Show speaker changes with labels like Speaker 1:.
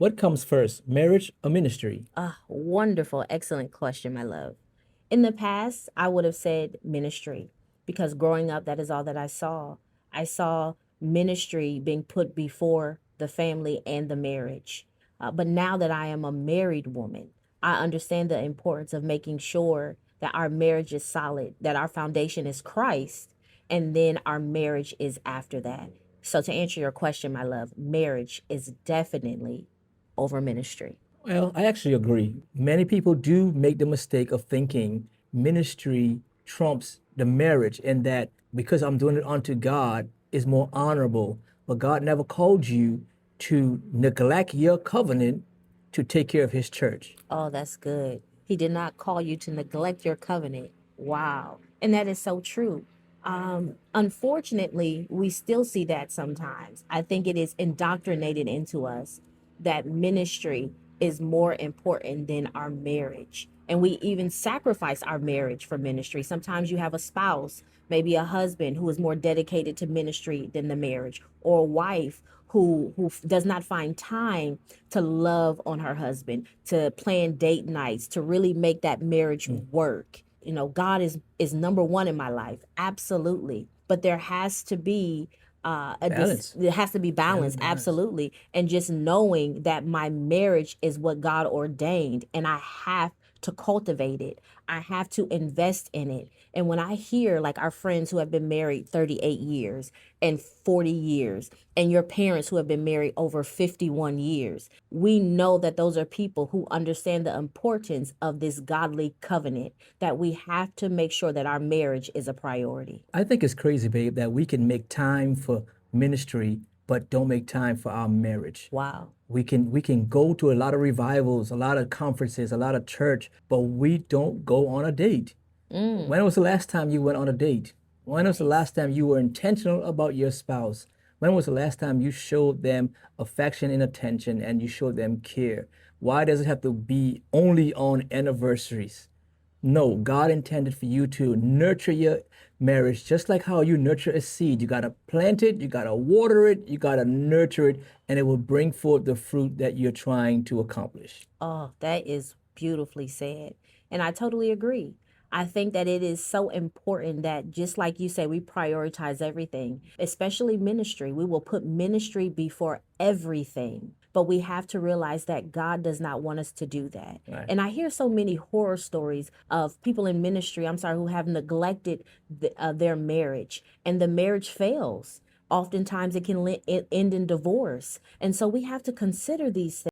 Speaker 1: What comes first, marriage or ministry?
Speaker 2: Ah, wonderful, excellent question, my love. In the past, I would have said ministry because growing up, that is all that I saw. I saw ministry being put before the family and the marriage. But now that I am a married woman, I understand the importance of making sure that our marriage is solid, that our foundation is Christ, and then our marriage is after that. So, to answer your question, my love, marriage is definitely over ministry.
Speaker 1: Well, I actually agree. Many people do make the mistake of thinking ministry trumps the marriage, and that because I'm doing it unto God is more honorable. But God never called you to neglect your covenant to take care of his church.
Speaker 2: Oh, that's good. He did not call you to neglect your covenant. Wow. And that is so true. Unfortunately, we still see that sometimes. I think it is indoctrinated into us that ministry is more important than our marriage. And we even sacrifice our marriage for ministry. Sometimes you have a spouse, maybe a husband who is more dedicated to ministry than the marriage, or a wife who does not find time to love on her husband, to plan date nights, to really make that marriage work. You know, God is number one in my life, absolutely. But there has to be
Speaker 1: Balance.
Speaker 2: there has to be
Speaker 1: Gotta be
Speaker 2: balance,
Speaker 1: balanced.
Speaker 2: absolutely. And just knowing that my marriage is what God ordained, and I have to cultivate it. I have to invest in it. And when I hear like our friends who have been married 38 years and 40 years, and your parents who have been married over 51 years, we know that those are people who understand the importance of this godly covenant, that we have to make sure that our marriage is a priority.
Speaker 1: I think it's crazy, babe, that we can make time for ministry but don't make time for our marriage.
Speaker 2: Wow.
Speaker 1: We can go to a lot of revivals, a lot of conferences, a lot of church, but we don't go on a date. When was the last time you went on a date? When was the
Speaker 2: Yes.
Speaker 1: last time you were intentional about your spouse? When was the last time you showed them affection and attention and you showed them care? Why does it have to be only on anniversaries? No, God intended for you to nurture your marriage just like how you nurture a seed. You got to plant it, you got to water it, you got to nurture it, and it will bring forth the fruit that you're trying to accomplish.
Speaker 2: Oh, that is beautifully said. And I totally agree. I think that it is so important that, just like you say, we prioritize everything, especially ministry. We will put ministry before everything. But we have to realize that God does not want us to do that.
Speaker 1: Right.
Speaker 2: And I hear so many horror stories of people in ministry, I'm sorry, who have neglected their marriage, and the marriage fails. Oftentimes it can end in divorce. And so we have to consider these things.